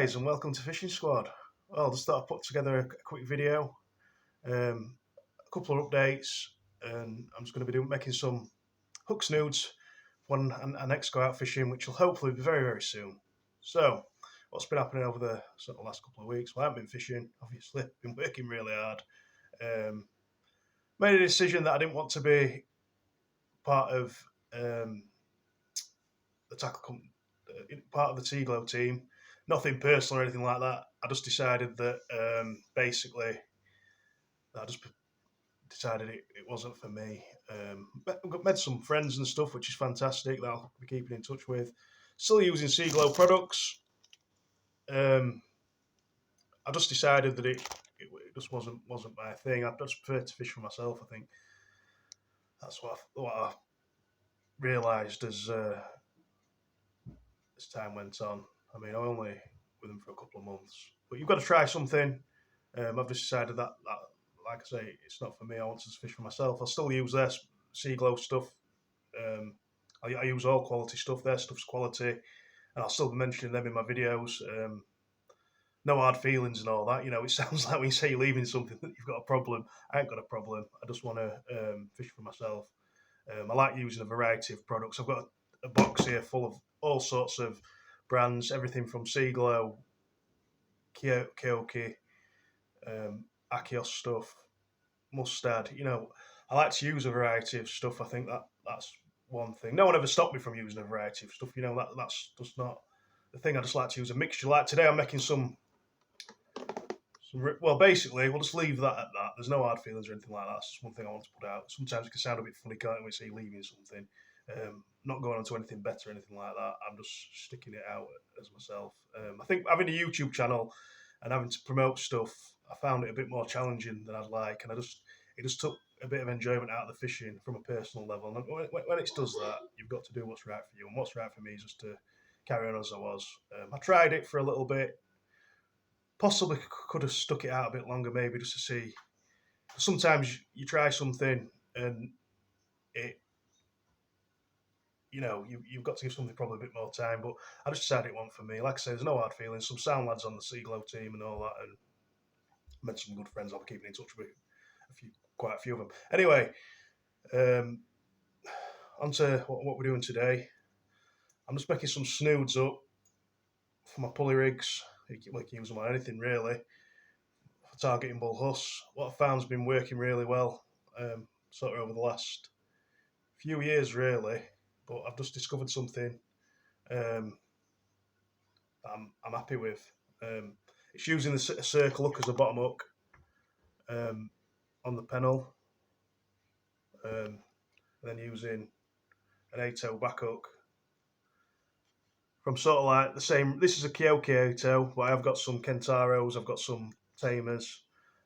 guys, and welcome to Fishing Squad. Well, just thought I'd put together a quick video, a couple of updates, and I'm just going to be making some hook snoods when I next go out fishing, which will hopefully be very, very soon. So, what's been happening over the last couple of weeks? Well, I haven't been fishing, obviously, been working really hard. Made a decision that I didn't want to be part of the tackle company, part of the T-Glow team. Nothing personal or anything like that. I just decided that basically, I just decided it wasn't for me. Met some friends and stuff, which is fantastic that I'll be keeping in touch with. Still using T-Glow products. I just decided that it just wasn't my thing. I just prefer to fish for myself. I think that's what I realised as time went on. I mean, I'm only with them for a couple of months, but you've got to try something. I've just decided that, like I say, it's not for me. I want to fish for myself. I'll still use their Sea-Glow stuff. I use all quality stuff. Their stuff's quality, and I'll still be mentioning them in my videos. No hard feelings and all that. You know, it sounds like when you say you're leaving something that you've got a problem. I ain't got a problem. I just want to fish for myself. I like using a variety of products. I've got a box here full of all sorts of brands, everything from Sea-Glow, Kyoki, Akios stuff, Mustad. You know, I like to use a variety of stuff. I think that's one thing. No one ever stopped me from using a variety of stuff. You know, that's just not the thing. I just like to use a mixture. Like today, I'm making some. Well, basically, we'll just leave that at that. There's no hard feelings or anything like that. That's just one thing I want to put out. Sometimes it can sound a bit funny, can't it, when you say leaving something. Not going on to anything better or anything like that. I'm just sticking it out as myself. I think having a YouTube channel and having to promote stuff, I found it a bit more challenging than I'd like, and it just took a bit of enjoyment out of the fishing from a personal level. And when it does that, you've got to do what's right for you, and what's right for me is just to carry on as I was. I tried it for a little bit. Possibly could have stuck it out a bit longer, maybe just to see. Sometimes you try something and it, you've got to give something probably a bit more time. But I just decided it wasn't for me. Like I say, there's no hard feelings. Some sound lads on the Sea-Glow team and all that, and met some good friends. I'll be keeping in touch with quite a few of them. Anyway, on to what we're doing today. I'm just making some snoods up for my pulley rigs. You can use them on anything really. For targeting Bull Huss, what I found's been working really well, sort of over the last few years really. But I've just discovered something I'm happy with. It's using the circle hook as a bottom hook on the pennel, and then using an 8-toe back hook from sort of like the same. This is a Kyoki 8-toe, but I've got some Kentaros, I've got some Tamers,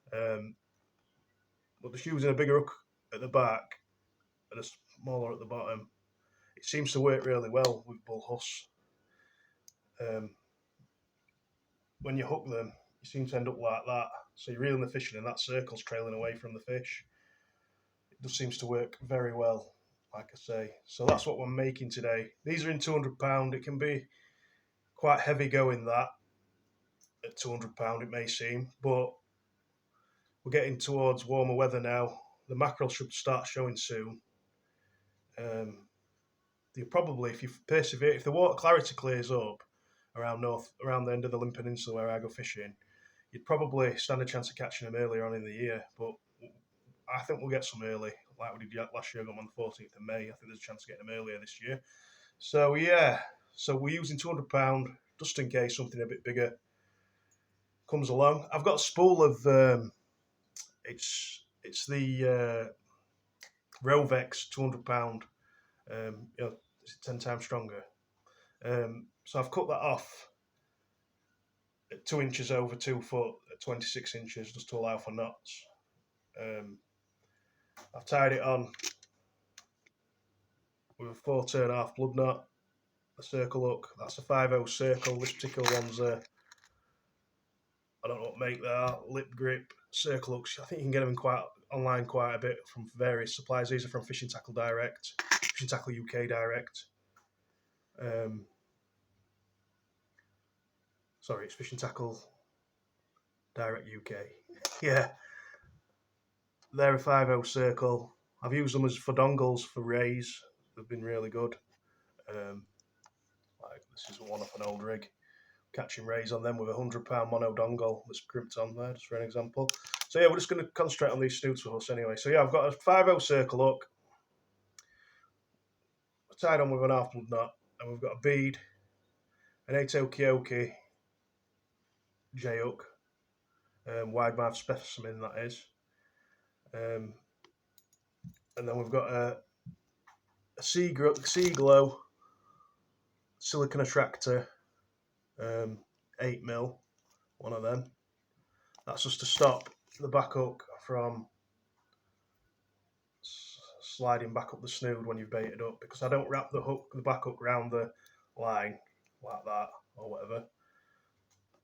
but just using a bigger hook at the back and a smaller at the bottom. It seems to work really well with Bull Huss. When you hook them, you seem to end up like that. So you're reeling the fish in and that circle's trailing away from the fish. It just seems to work very well, like I say. So that's what we're making today. These are in £200. It can be quite heavy going that at £200, it may seem, but we're getting towards warmer weather now. The mackerel should start showing soon. You probably, if you persevere, if the water clarity clears up around the end of the Limb Peninsula where I go fishing, you'd probably stand a chance of catching them earlier on in the year. But I think we'll get some early, like we did last year. I got them on the 14th of May. I think there's a chance of getting them earlier this year. So yeah, so we're using £200 just in case something a bit bigger comes along. I've got a spool of it's the Rovex £200. It's 10 times stronger. So I've cut that off at 2 inches over 2 foot at 26 inches just to allow for knots. I've tied it on with a 4-turn half blood knot, a circle hook. That's a 5/0 circle. This particular one's I don't know what make they are. Lip grip circle hooks. I think you can get them online quite a bit from various suppliers. These are from Fishing Tackle Direct, Fishing Tackle UK Direct. Sorry, it's Fishing Tackle Direct UK. Yeah, they're a 5/0 circle. I've used them as for dongles for rays. They've been really good. Um, like this is one off an old rig. Catching rays on them with a £100 mono dongle that's crimped on there, just for an example. So yeah, we're just going to concentrate on these snoods for us anyway. So yeah, I've got a 5/0 circle hook tied on with an half blood knot, and we've got a bead, an 8 Okioki J hook, wide mouth specimen that is, and then we've got a sea glow silicon attractor, 8mm, one of them. That's just to stop the back hook from sliding back up the snood when you've baited up, because I don't wrap the back hook round the line like that or whatever.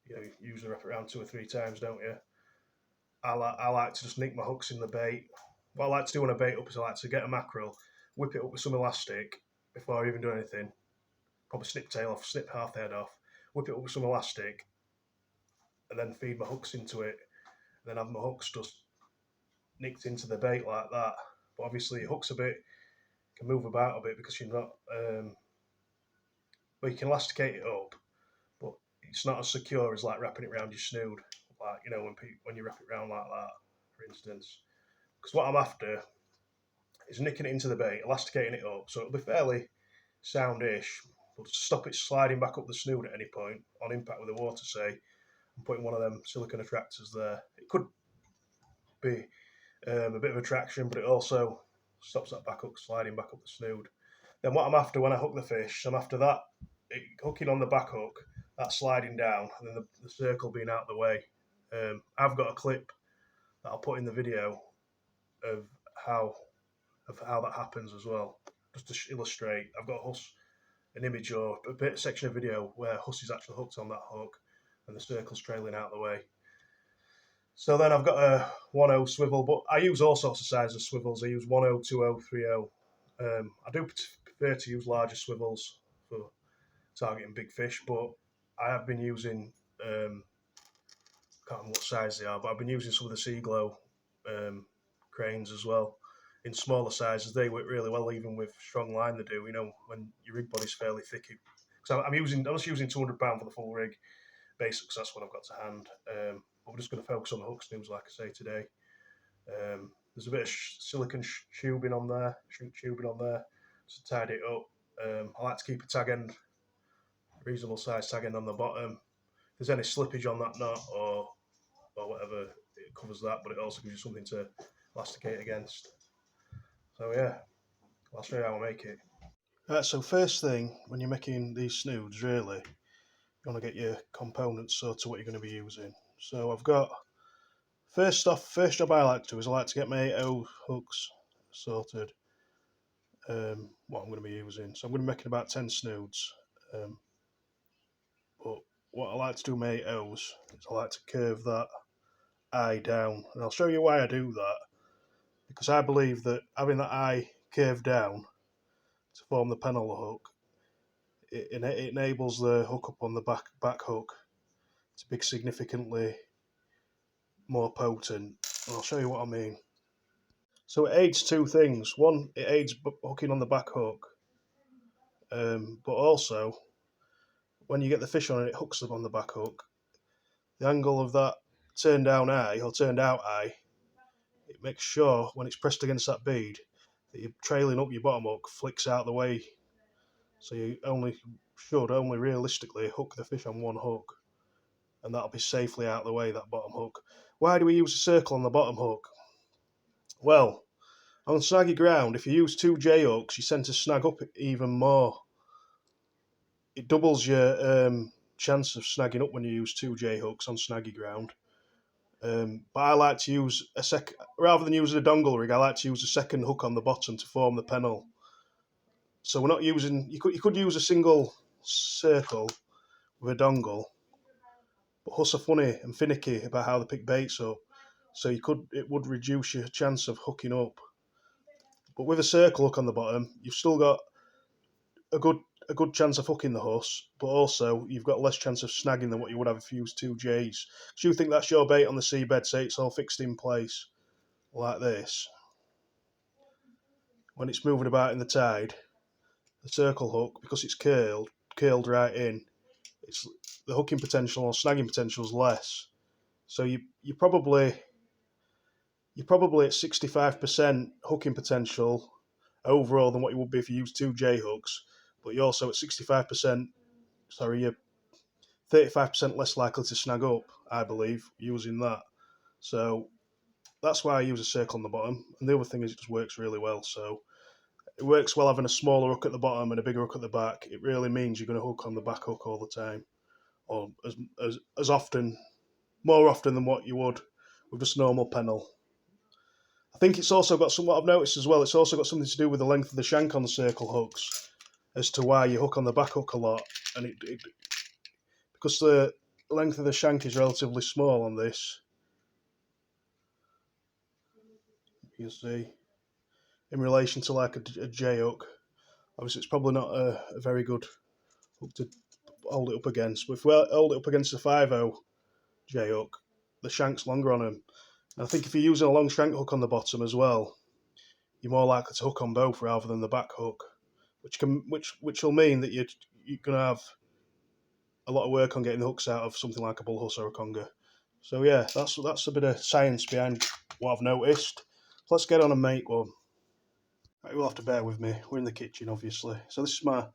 You usually wrap it around 2 or 3 times, don't you? I like to just nick my hooks in the bait. What I like to do when I bait up is I like to get a mackerel, whip it up with some elastic before I even do anything. Probably snip tail off, snip half the head off, whip it up with some elastic, and then feed my hooks into it. And then have my hooks just nicked into the bait like that. But obviously, hooks can move about a bit because you're not. Well, you can elasticate it up, but it's not as secure as like wrapping it around your snood. Like when you wrap it around like that, for instance. Because what I'm after is nicking it into the bait, elasticating it up, so it'll be fairly soundish, but to stop it sliding back up the snood at any point on impact with the water, say, and putting one of them silicon attractors there. It could be a bit of attraction, but it also stops that back hook sliding back up the snood. Then what I'm after when I hook the fish, I'm after that hooking on the back hook, that sliding down, and then the circle being out of the way. I've got a clip that I'll put in the video of how that happens as well, just to illustrate. I've got an image or a section of video where Huss is actually hooked on that hook, and the circle's trailing out of the way. So then I've got a 1/0 swivel, but I use all sorts of sizes of swivels. I use 1/0, 2/0, 3/0. I do prefer to use larger swivels for targeting big fish, but I have been using, I can't remember what size they are, but I've been using some of the Sea Glow cranes as well in smaller sizes. They work really well, even with strong line. They do, when your rig body's fairly thick. So I'm just using £200 for the full rig, basic, because that's what I've got to hand. But we're just going to focus on the hook snoods, like I say today. There's a bit of silicon tubing on there, shrink tubing on there, to tidy it up. I like to keep a tag end, reasonable size tag end on the bottom. If there's any slippage on that knot or whatever, it covers that, but it also gives you something to elasticate against. So yeah, I'll show you how I make it. Right, so first thing, when you're making these snoods, really, you want to get your components sorted, what you're going to be using. So I've got, first job I like to do is I like to get my 8/0 hooks sorted, what I'm going to be using. So I'm going to be making about 10 snoods. But what I like to do with my 8/0s is I like to curve that eye down. And I'll show you why I do that. Because I believe that having that eye curved down to form the pen on the hook, it enables the hook up on the back hook to be significantly more potent. And I'll show you what I mean. So it aids two things. One, it aids hooking on the back hook, but also when you get the fish on it hooks up on the back hook. The angle of that turned down eye or turned out eye, it makes sure when it's pressed against that bead that you're trailing up your bottom hook flicks out the way. So you should only realistically hook the fish on one hook, and that'll be safely out of the way, that bottom hook. Why do we use a circle on the bottom hook? Well, on snaggy ground, if you use 2 J hooks, you tend to snag up even more. It doubles your chance of snagging up when you use 2 J hooks on snaggy ground. But I like to use rather than using a dongle rig, I like to use a second hook on the bottom to form the pennel. So we're not using, you could use a single circle with a dongle, but Huss are funny and finicky about how they pick baits up, so it would reduce your chance of hooking up. But with a circle hook on the bottom, you've still got a good a good chance of hooking the Huss, but also you've got less chance of snagging than what you would have if you used 2Js. So you think that's your bait on the seabed, say it's all fixed in place like this. When it's moving about in the tide, the circle hook, because it's curled right in, it's the hooking potential or snagging potential is less. So you're probably at 65% hooking potential overall than what you would be if you used 2J hooks, but you're also at 65%. Sorry, you're 35% less likely to snag up, I believe, using that. So that's why I use a circle on the bottom. And the other thing is it just works really well. So it works well having a smaller hook at the bottom and a bigger hook at the back. It really means you're going to hook on the back hook all the time, or as often, more often than what you would with just normal pennel. I think it's also got what I've noticed as well. It's also got something to do with the length of the shank on the circle hooks, as to why you hook on the back hook a lot, and because the length of the shank is relatively small on this. You see, in relation to like a J hook, obviously it's probably not a very good hook to hold it up against. But if we hold it up against a 5.0 J hook, the shank's longer on them. And I think if you're using a long shank hook on the bottom as well, you're more likely to hook on both rather than the back hook, which will mean that you're going to have a lot of work on getting the hooks out of something like a Bull Huss or a conger. So yeah, that's a bit of science behind what I've noticed. So let's get on and make one. Right, you'll have to bear with me. We're in the kitchen, obviously. So this is my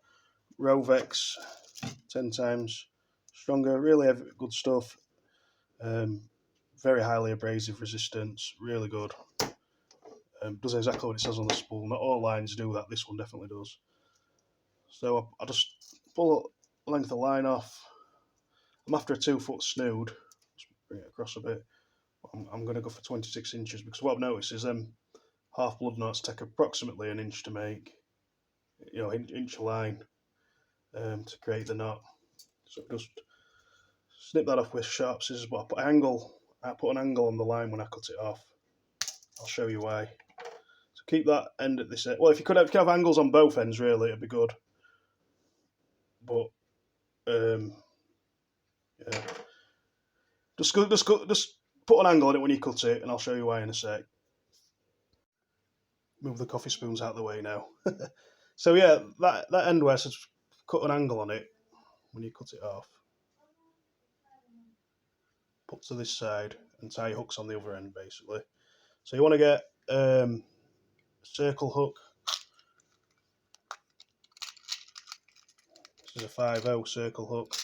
Rovex 10 times stronger. Really good stuff. Very highly abrasive resistance. Really good. Does exactly what it says on the spool. Not all lines do that. This one definitely does. So I just pull the length of the line off. I'm after a 2-foot snood. Let's bring it across a bit. I'm going to go for 26 inches because what I've noticed is half blood knots take approximately an inch to make. Inch line to create the knot. So just snip that off with sharp scissors. But I put an angle on the line when I cut it off. I'll show you why. So keep that end at this end. Well, if you could have angles on both ends, really, it'd be good. But yeah, just put an angle on it when you cut it, and I'll show you why in a sec. Move the coffee spoons out of the way now. So yeah, that end where I said cut an angle on it when you cut it off. Put to this side and tie your hooks on the other end, basically. So you want to get a circle hook. This is a 5.0 circle hook.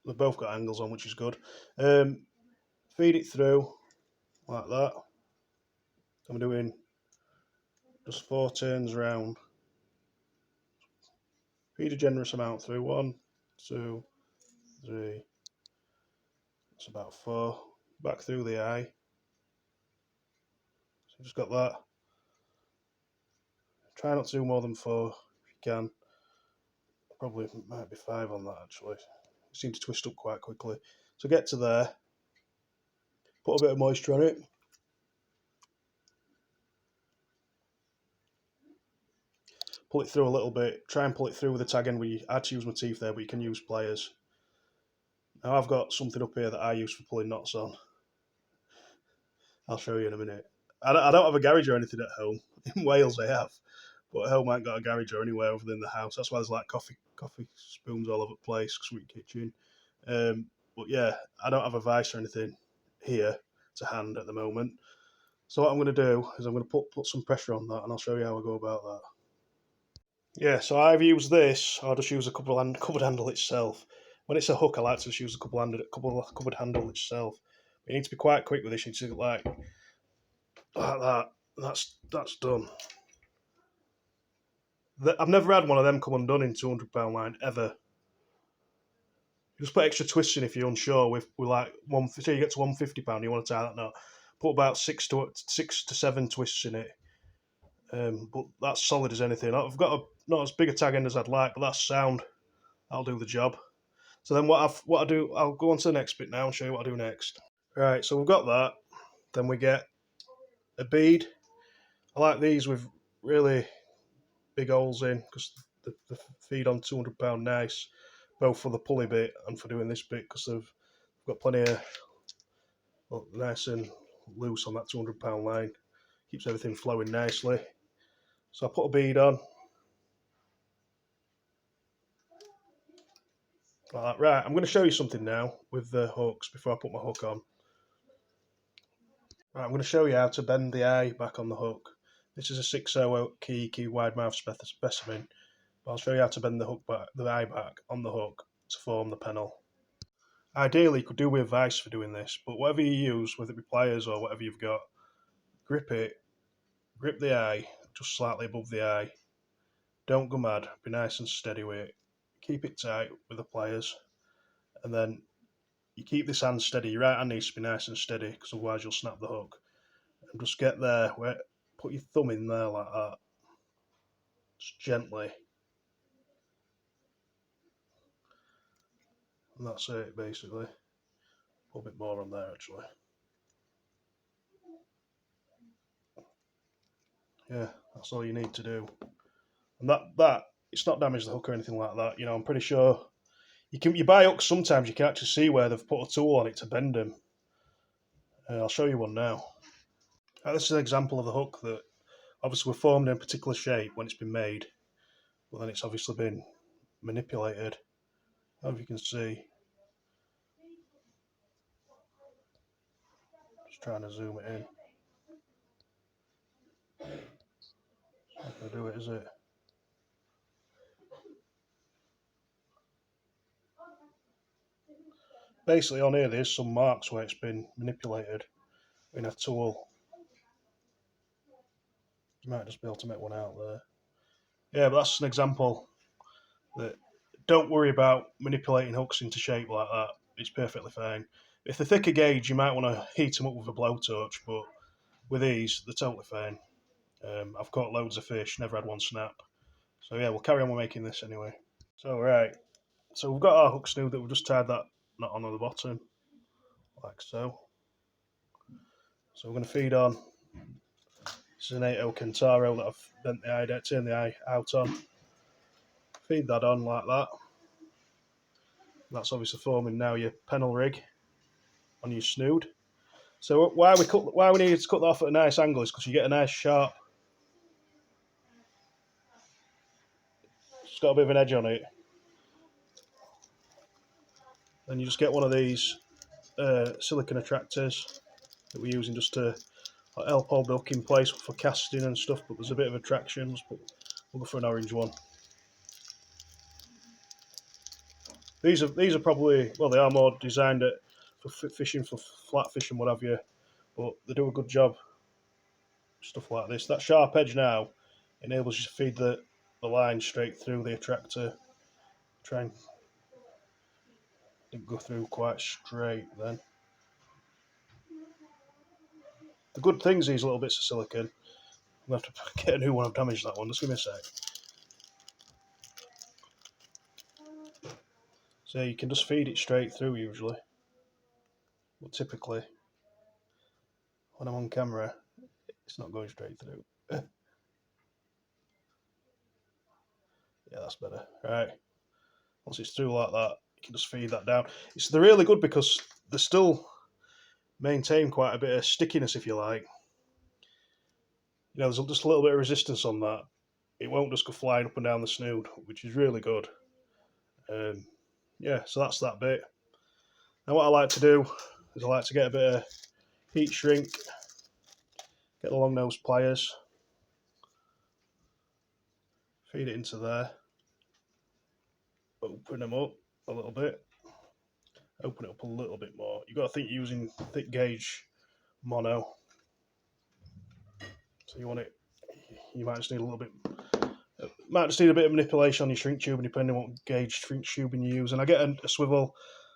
They've both got angles on, which is good. Feed it through like that. I'm doing just 4 turns round. Feed a generous amount through. 1, 2, 3. That's about 4. Back through the eye. So you've just got that. Try not to do more than 4 if you can. Probably might be 5 on that actually. It seems to twist up quite quickly. So get to there. Put a bit of moisture on it. Pull it through a little bit. Try and pull it through with the tag end. I had to use my teeth there, but you can use pliers. Now I've got something up here that I use for pulling knots on. I'll show you in a minute. I don't have a garage or anything at home. In Wales I have, but at home I ain't got a garage or anywhere other than the house. That's why there's like coffee spoons all over the place, sweet kitchen. But yeah, I don't have a vice or anything here to hand at the moment. So what I'm going to do is I'm going to put some pressure on that, and I'll show you how I go about that. Yeah, so I've used this. I'll just use a covered handle itself. When it's a hook, I like to just use a covered handle itself. But you need to be quite quick with this. You need to like that. That's done. I've never had one of them come undone in £200 line ever. You just put extra twists in if you're unsure. With like say you get to £150, you want to tie that knot. Put about 6 to 7 twists in it. But that's solid as anything. I've got not as big a tag end as I'd like, but that's sound. I'll do the job. So then what I do, I'll go on to the next bit now and show you what I do next. Right, so we've got that. Then we get a bead. I like these with really big holes in because the feed on £200 nice, both for the pulley bit and for doing this bit because they've got plenty of nice and loose on that £200 line. Keeps everything flowing nicely. So I put a bead on. Like that. Right, I'm going to show you something now with the hooks before I put my hook on. Right, I'm going to show you how to bend the eye back on the hook. This is a 6/0 key wide mouth specimen. But I'll show you how to bend the hook back, the eye back on the hook to form the pennel. Ideally, you could do with a vice for doing this, but whatever you use, whether it be pliers or whatever you've got, grip it, grip the eye just slightly above the eye. Don't go mad, be nice and steady with it. Keep it tight with the pliers, and then you keep this hand steady. Your right hand needs to be nice and steady because otherwise you'll snap the hook. And just get there, put your thumb in there like that, just gently, and that's it basically. Put a bit more on there actually. Yeah, that's all you need to do. And that it's not damaged the hook or anything like that. You know, I'm pretty sure you buy hooks sometimes you can actually see where they've put a tool on it to bend them. I'll show you one now. This is an example of the hook that obviously was formed in a particular shape when it's been made, but then it's obviously been manipulated. I don't know if you can see. Just trying to zoom it in. It's not going to do it, is it? Basically on here there's some marks where it's been manipulated in a tool. You might just be able to make one out there. Yeah, but that's an example that don't worry about manipulating hooks into shape like that. It's perfectly fine. If they're thicker gauge, you might want to heat them up with a blowtorch, but with these, they're totally fine. I've caught loads of fish, never had one snap. So yeah, we'll carry on with making this anyway. So right, so we've got our hook snood that we've just tied that knot on the bottom, like so. So we're going to feed on. This is an 8/0 Kentaro that I've bent the eye down, turned the eye out on. Feed that on like that. That's obviously forming now your pennel rig on your snood. So why we needed to cut that off at a nice angle is because you get a nice sharp. It's got a bit of an edge on it. Then you just get one of these silicone attractors that we're using just to help hold the hook in place for casting and stuff. But there's a bit of attraction. We'll go for an orange one. These are probably, well, they are more designed for fishing, for flat fishing, what have you. But they do a good job. Stuff like this. That sharp edge now enables you to feed the line straight through the attractor. Try and didn't go through quite straight then. The good thing's these little bits of silicone. I'm going to have to get a new one. I've damaged that one. Just give me a sec. So you can just feed it straight through usually. But typically, when I'm on camera, it's not going straight through. Yeah, that's better. Right. Once it's through like that, you can just feed that down. They're really good because they still maintain quite a bit of stickiness, if you like. You know, there's just a little bit of resistance on that. It won't just go flying up and down the snood, which is really good. Yeah, so that's that bit. Now what I like to do is I like to get a bit of heat shrink, get the long nose pliers, feed it into there, open them up a little bit, open it up a little bit more. You've got to think you're using thick gauge mono, so you might just need a little bit, might just need a bit of manipulation on your shrink tubing depending on what gauge shrink tubing you use. And I get a swivel.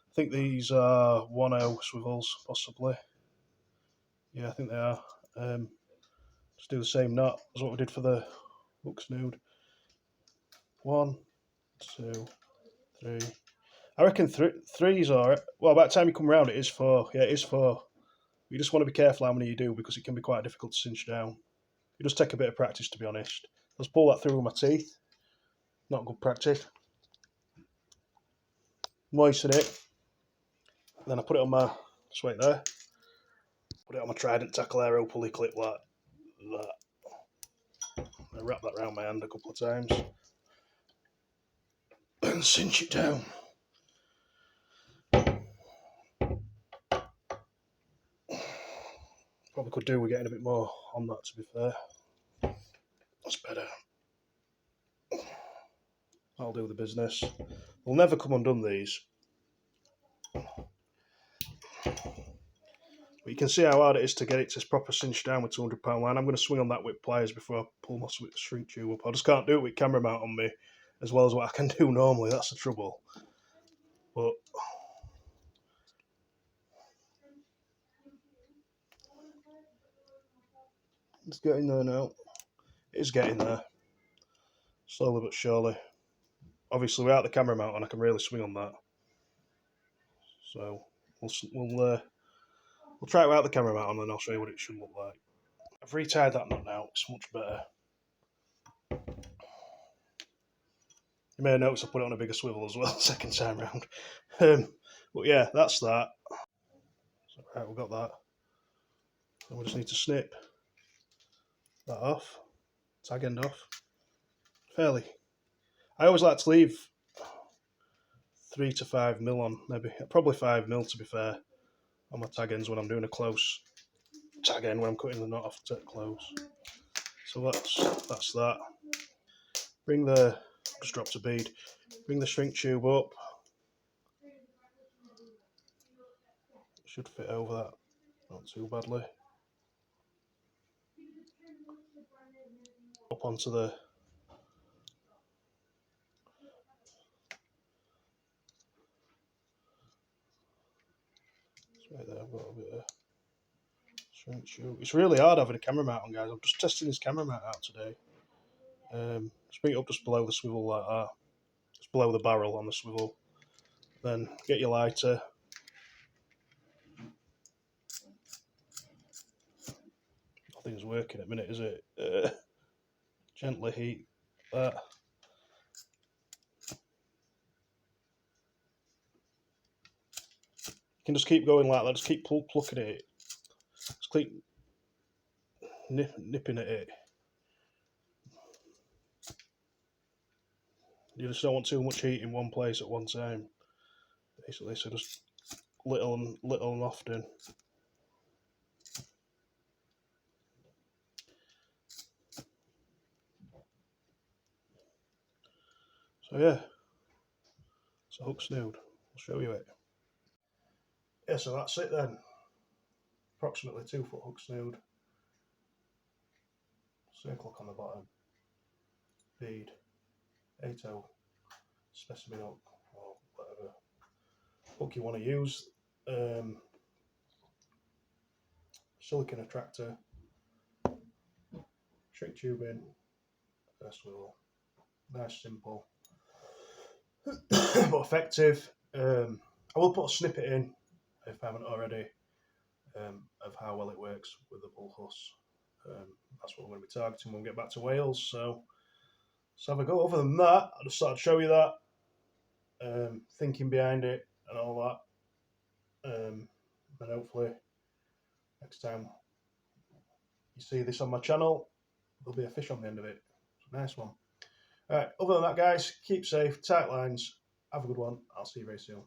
I think these are 1/0 swivels, possibly. Yeah, I think they are. Just do the same knot as what we did for the hook snood. 1, 2, 3. I reckon three's alright. Well, by the time you come around, it is 4. Yeah, it is 4. You just want to be careful how many you do because it can be quite difficult to cinch down. It does take a bit of practice, to be honest. Let's pull that through with my teeth. Not good practice. Moisten it. Then I put it on my, just wait there. Put it on my Trident tackle arrow pulley clip like that. I wrap that around my hand a couple of times. And cinch it down. Probably could do with getting a bit more on that, to be fair. That's better. I'll do the business. They'll never come undone, these. But you can see how hard it is to get it to proper cinch down with 200-pound line. I'm going to swing on that with pliers before I pull my shrink tube up. I just can't do it with camera mount on me as well as what I can do normally. That's the trouble. But it's getting there now. It is getting there. Slowly but surely. Obviously, without the camera mount on, I can really swing on that. So we'll try it without the camera mount on, and I'll show you what it should look like. I've retied that nut now. It's much better. You may have noticed I put it on a bigger swivel as well second time round. But yeah, that's that. So, right, we've got that. And we just need to snip that off. Tag end off. Fairly. I always like to leave 3 to 5 mil on, maybe. Probably 5 mil to be fair, on my tag ends when I'm doing a close tag end, when I'm cutting the knot off to close. So that's that. Just dropped a bead. Bring the shrink tube up. Should fit over that, not too badly. Up onto the right there. I've got a bit of shrink tube. It's really hard having a camera mount on, guys. I'm just testing this camera mount out today. Just bring it up just below the swivel like that, just below the barrel on the swivel. Then get your lighter. Nothing's working at the minute, is it? Gently heat that. You can just keep going like that. Just keep plucking at it. Just keep nipping at it. You just don't want too much heat in one place at one time, basically. So just little and often. So yeah, it's a hook snood. I'll show you it. Yeah, so that's it then. Approximately 2 foot hook snood. Circle hook on the bottom. Bead. 8/0 specimen hook, or whatever hook you want to use. Silicon attractor. Shrink tube in. Swivel. Nice, simple, but effective. I will put a snippet in, if I haven't already, of how well it works with the Bull Huss. That's what we're going to be targeting when we get back to Wales. So let's have a go. Other than that, I just thought I'd show you that, thinking behind it and all that. And hopefully next time you see this on my channel, there'll be a fish on the end of it. It's a nice one. Alright, other than that, guys, keep safe, tight lines, have a good one. I'll see you very soon.